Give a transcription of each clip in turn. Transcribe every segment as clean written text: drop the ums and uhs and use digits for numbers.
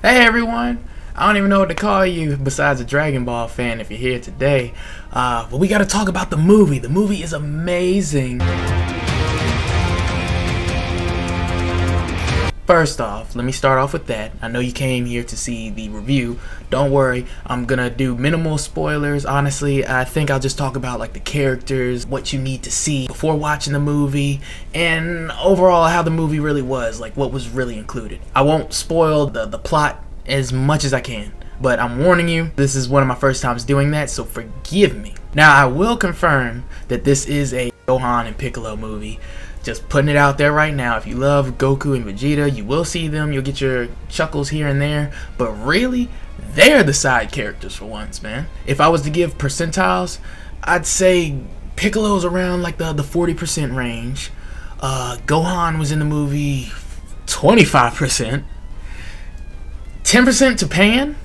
Hey everyone! I don't even know what to call you besides a Dragon Ball fan if you're here today. But we gotta talk about the movie. The movie is amazing. First off, let me start off with that. I know you came here to see the review. Don't worry, I'm gonna do minimal spoilers. Honestly, I think I'll just talk about like the characters, what you need to see before watching the movie, and overall how the movie really was, like what was really included. I won't spoil the plot as much as I can, but I'm warning you, this is one of my first times doing that, so forgive me. Now, I will confirm that this is a Gohan and Piccolo movie. Just putting it out there right now. If you love Goku and Vegeta, you will see them. You'll get your chuckles here and there. But really, they're the side characters for once, man. If I was to give percentiles, I'd say Piccolo's around like the 40% range. Gohan was in the movie 25%. 10% to Pan.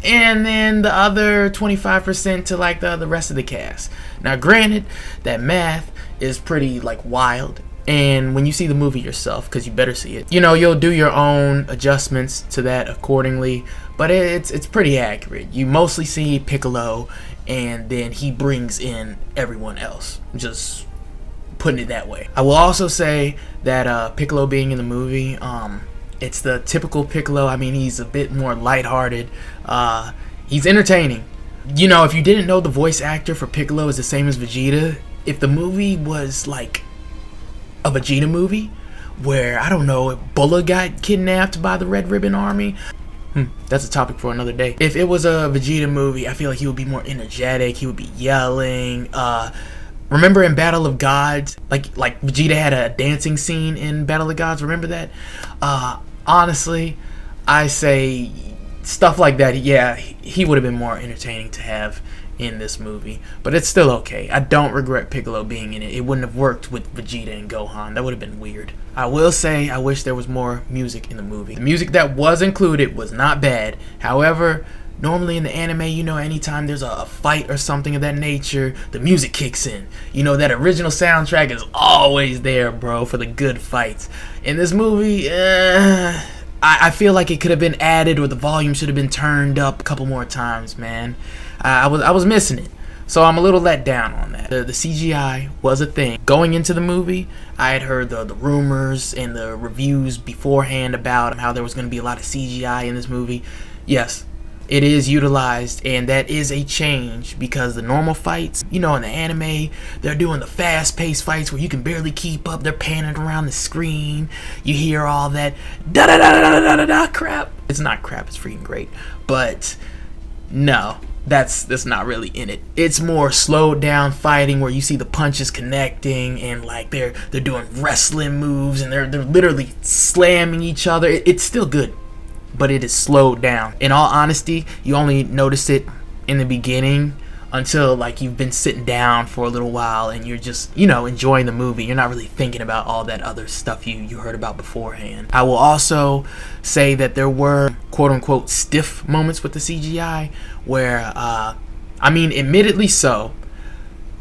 And then the other 25% to like the rest of the cast. Now granted, that math is pretty like wild, and when you see the movie yourself, because you better see it, you know, you'll do your own adjustments to that accordingly, but it's pretty accurate. You mostly see Piccolo, and then he brings in everyone else, just putting it that way. I will also say that Piccolo being in the movie, it's the typical Piccolo. I mean, he's a bit more lighthearted. He's entertaining. You know, if you didn't know the voice actor for Piccolo is the same as Vegeta, if the movie was like a Vegeta movie where, I don't know, Bulla got kidnapped by the Red Ribbon Army, that's a topic for another day. If it was a Vegeta movie, I feel like he would be more energetic. He would be yelling. Remember in Battle of Gods, like Vegeta had a dancing scene in Battle of Gods. Remember that? Honestly, I say stuff like that. Yeah, he would have been more entertaining to have in this movie, but it's still okay. I don't regret Piccolo being in it. It wouldn't have worked with Vegeta and Gohan. That would have been weird. I will say I wish there was more music in the movie. The music that was included was not bad. However, normally in the anime, you know, anytime there's a fight or something of that nature, the music kicks in. You know, that original soundtrack is always there, bro, for the good fights. In this movie, I feel like it could have been added, or the volume should have been turned up a couple more times, man. I was missing it, so I'm a little let down on that. The CGI was a thing. Going into the movie, I had heard the rumors and the reviews beforehand about how there was going to be a lot of CGI in this movie. Yes, it is utilized, and that is a change, because the normal fights, you know, in the anime, they're doing the fast-paced fights where you can barely keep up. They're panning around the screen. You hear all that da-da-da-da-da-da-da crap. It's not crap, it's freaking great. But no, that's not really in it. It's more slowed down fighting where you see the punches connecting, and like they're doing wrestling moves, and they're literally slamming each other. It's still good, but it is slowed down. In all honesty, you only notice it in the beginning until like you've been sitting down for a little while and you're just, you know, enjoying the movie. You're not really thinking about all that other stuff you heard about beforehand. I will also say that there were quote-unquote stiff moments with the CGI where, I mean, admittedly so,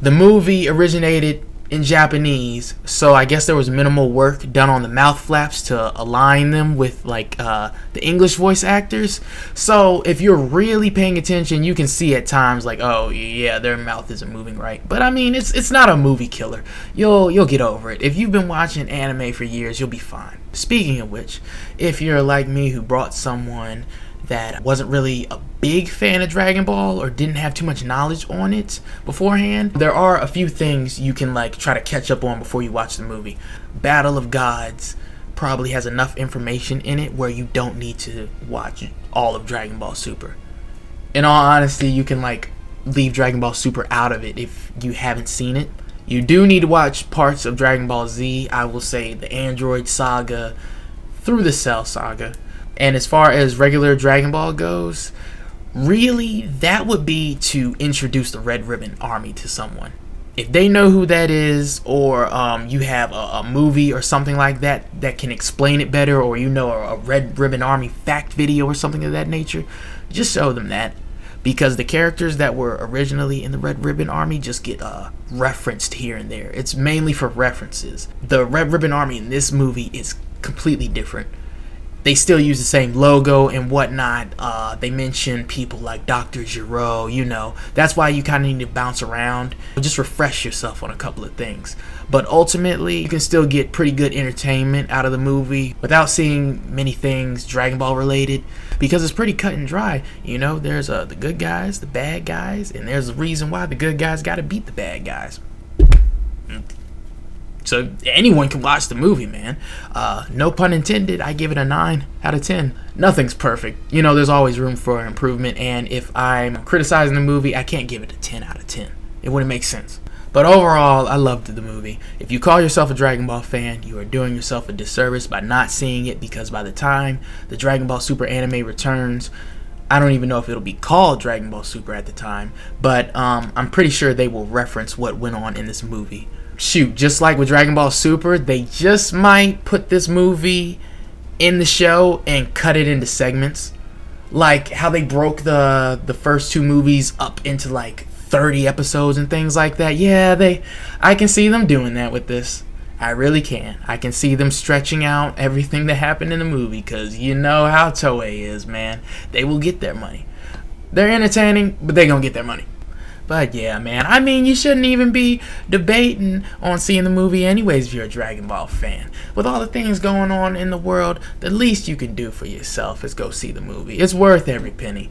the movie originated in Japanese, so I guess there was minimal work done on the mouth flaps to align them with like the English voice actors. So if you're really paying attention, you can see at times like, oh yeah, their mouth isn't moving right. But I mean, it's not a movie killer. You'll get over it. If you've been watching anime for years, you'll be fine. Speaking of which, if you're like me who brought someone that wasn't really a big fan of Dragon Ball or didn't have too much knowledge on it beforehand, there are a few things you can like try to catch up on before you watch the movie. Battle of Gods probably has enough information in it where you don't need to watch all of Dragon Ball Super. In all honesty, you can like leave Dragon Ball Super out of it if you haven't seen it. You do need to watch parts of Dragon Ball Z. I will say the Android Saga through the Cell Saga. And as far as regular Dragon Ball goes, really, that would be to introduce the Red Ribbon Army to someone. If they know who that is, or you have a movie or something like that that can explain it better, or you know a Red Ribbon Army fact video or something of that nature, just show them that. Because the characters that were originally in the Red Ribbon Army just get referenced here and there. It's mainly for references. The Red Ribbon Army in this movie is completely different. they still use the same logo and whatnot. They mention people like Dr. Giro, you know. That's why you kind of need to bounce around. Just refresh yourself on a couple of things. But ultimately, you can still get pretty good entertainment out of the movie without seeing many things Dragon Ball related, because it's pretty cut and dry. You know, there's the good guys, the bad guys, and there's a reason why the good guys got to beat the bad guys. So anyone can watch the movie, man. No pun intended. I give it a 9 out of 10. Nothing's perfect. You know, there's always room for improvement. And if I'm criticizing the movie, I can't give it a 10 out of 10. It wouldn't make sense. But overall, I loved the movie. If you call yourself a Dragon Ball fan, you are doing yourself a disservice by not seeing it, because by the time the Dragon Ball Super anime returns, I don't even know if it'll be called Dragon Ball Super at the time, but I'm pretty sure they will reference what went on in this movie. Shoot, just like with Dragon Ball Super, they just might put this movie in the show and cut it into segments. Like how they broke the first 2 movies up into like 30 episodes and things like that. Yeah, I can see them doing that with this. I really can. I can see them stretching out everything that happened in the movie, because you know how Toei is, man. They will get their money. They're entertaining, but they're going to get their money. But yeah, man, I mean, you shouldn't even be debating on seeing the movie anyways if you're a Dragon Ball fan. With all the things going on in the world, the least you can do for yourself is go see the movie. It's worth every penny.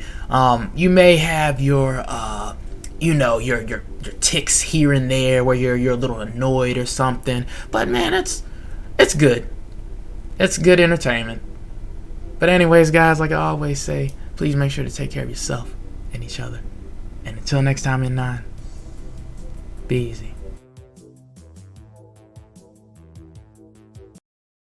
You may have your your ticks here and there where you're a little annoyed or something, but man, it's good. It's good entertainment. But anyways, guys, like I always say, please make sure to take care of yourself and each other. And until next time in 9, be easy.